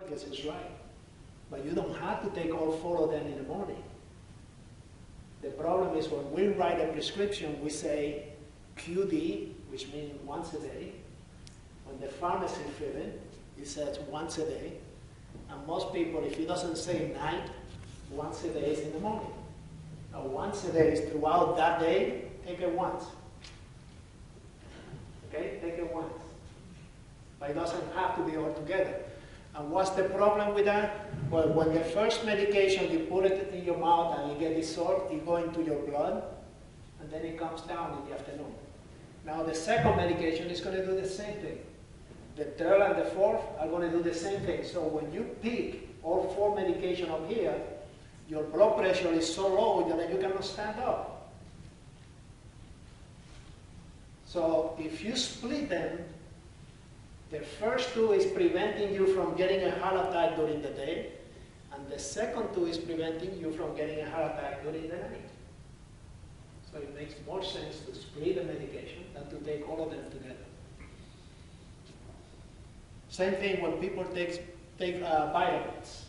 because it's right. But you don't have to take all 4 of them in the morning. The problem is when we write a prescription, we say QD, which means once a day. When the pharmacy fill it, it says once a day. And most people, if it doesn't say night, once a day is in the morning. Now, once a day is throughout that day, take it once. Okay, take it once. But it doesn't have to be all together. And what's the problem with that? Well, when the first medication, you put it in your mouth and you get dissolved, it goes into your blood, and then it comes down in the afternoon. Now, the second medication is going to do the same thing. The third and the fourth are going to do the same thing. So when you pick all 4 medications up here, your blood pressure is so low that you cannot stand up. So if you split them, the first 2 is preventing you from getting a heart attack during the day, and the second 2 is preventing you from getting a heart attack during the night. So it makes more sense to split the medication than to take all of them together. Same thing when people take vitamins.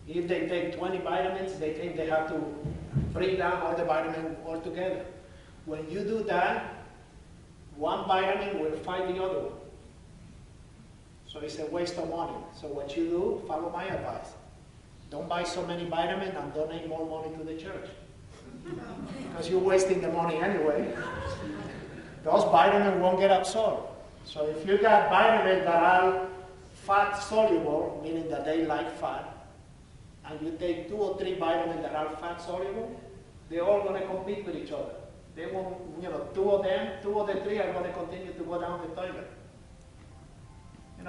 If they take 20 vitamins, they think they have to bring down all the vitamins altogether. When you do that, one vitamin will fight the other one. So it's a waste of money. So what you do, follow my advice. Don't buy so many vitamins and donate more money to the church. Because you're wasting the money anyway. Those vitamins won't get absorbed. So if you got vitamins that are fat soluble, meaning that they like fat, and you take 2 or 3 vitamins that are fat soluble, they're all going to compete with each other. They won't, 2 of the 3 are going to continue to go down the toilet.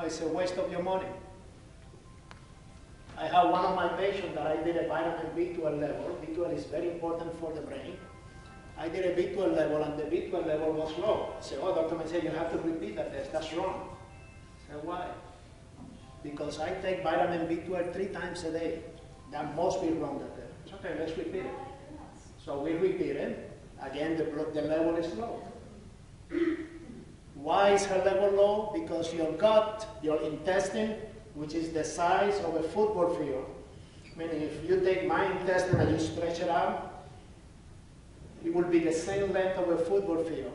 It's a waste of your money. I have one of my patients that I did a vitamin B12 level. B12 is very important for the brain. I did a B12 level, and the B12 level was low. I said, oh, Dr. Mencia, you have to repeat that test. That's wrong. I said, why? Because I take vitamin B12 3 times a day. That must be wrong. It's okay, let's repeat it. So we repeat it. Again, the level is low. Why is her level low? Because your gut, your intestine, which is the size of a football field, meaning if you take my intestine and you stretch it out, it will be the same length of a football field.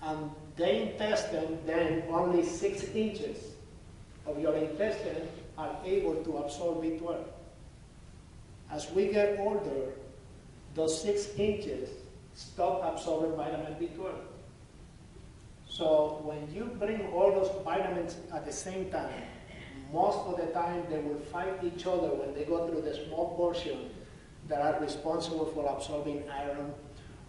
And the intestine, then only 6 inches of your intestine are able to absorb B12. As we get older, those 6 inches stop absorbing vitamin B12. So when you bring all those vitamins at the same time, most of the time they will fight each other when they go through the small portion that are responsible for absorbing iron,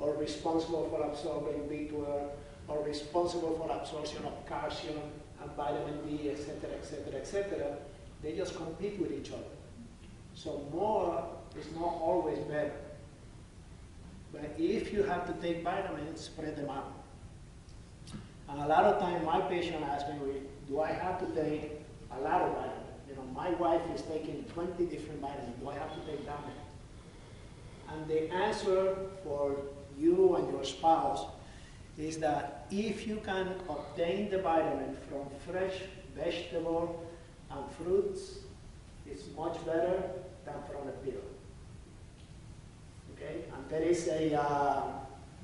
or responsible for absorbing B12, or responsible for absorption of calcium and vitamin D, etc., etc., etc. They just compete with each other. So more is not always better. But if you have to take vitamins, spread them out. And a lot of times my patient asks me, do I have to take a lot of vitamins? My wife is taking 20 different vitamins. Do I have to take that many? And the answer for you and your spouse is that if you can obtain the vitamin from fresh vegetables and fruits, it's much better than from a pill. Okay? And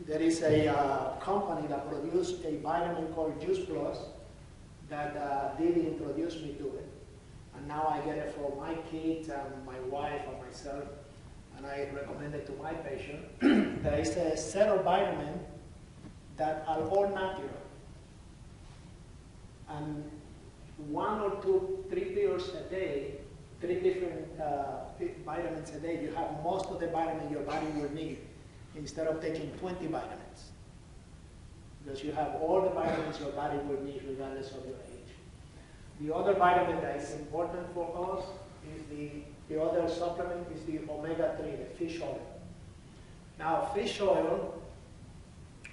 there is a company that produced a vitamin called Juice Plus that did introduce me to it. And now I get it for my kids and my wife and myself, and I recommend it to my patient. There is a set of vitamins that are all natural. And 1 or 2, 3 pills a day, 3 different vitamins a day, you have most of the vitamins your body will need, instead of taking 20 vitamins. Because you have all the vitamins your body will need regardless of your age. The other vitamin that is important for us is the other supplement is the omega-3, the fish oil. Now, fish oil,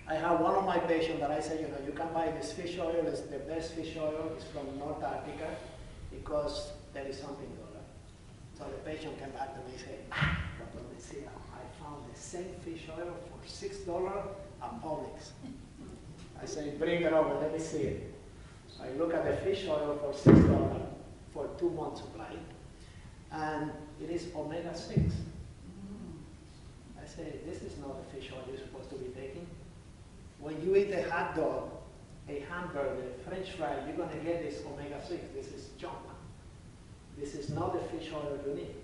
I have one of my patients that I say, you can buy this fish oil. It's the best fish oil. It's from North Africa because there is something $. So the patient came back to me and said, Dr. Mencia, I found the same fish oil for $6 at Publix. I say, bring it over, let me see it. So I look at the fish oil for $6. for 2 months supply, and it is omega-6. I say, this is not the fish oil you're supposed to be taking. When you eat a hot dog, a hamburger, French fry, you're going to get this omega-6. This is junk. This is not the fish oil you need.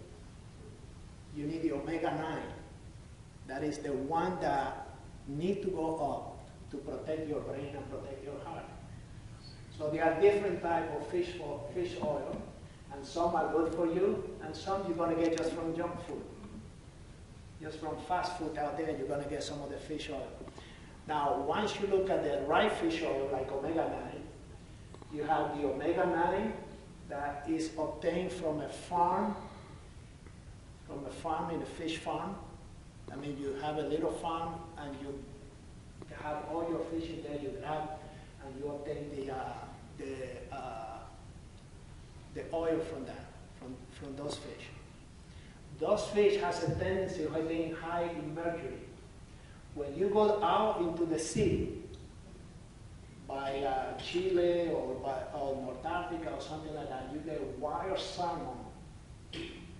You need the omega-9. That is the one that need to go up to protect your brain and protect your heart. So there are different types of fish oil, and some are good for you, and some you're going to get just from junk food. Just from fast food out there, you're going to get some of the fish oil. Now, once you look at the right fish oil, like omega-9, you have the omega-9 that is obtained from a farm in a fish farm. I mean, you have a little farm, and you have all your fish in there, you grab, and you obtain the oil from that, from those fish. Those fish has a tendency of being high in mercury. When you go out into the sea, by Chile or North Africa or something like that, you get wild salmon.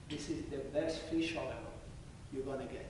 This is the best fish oil you're going to get.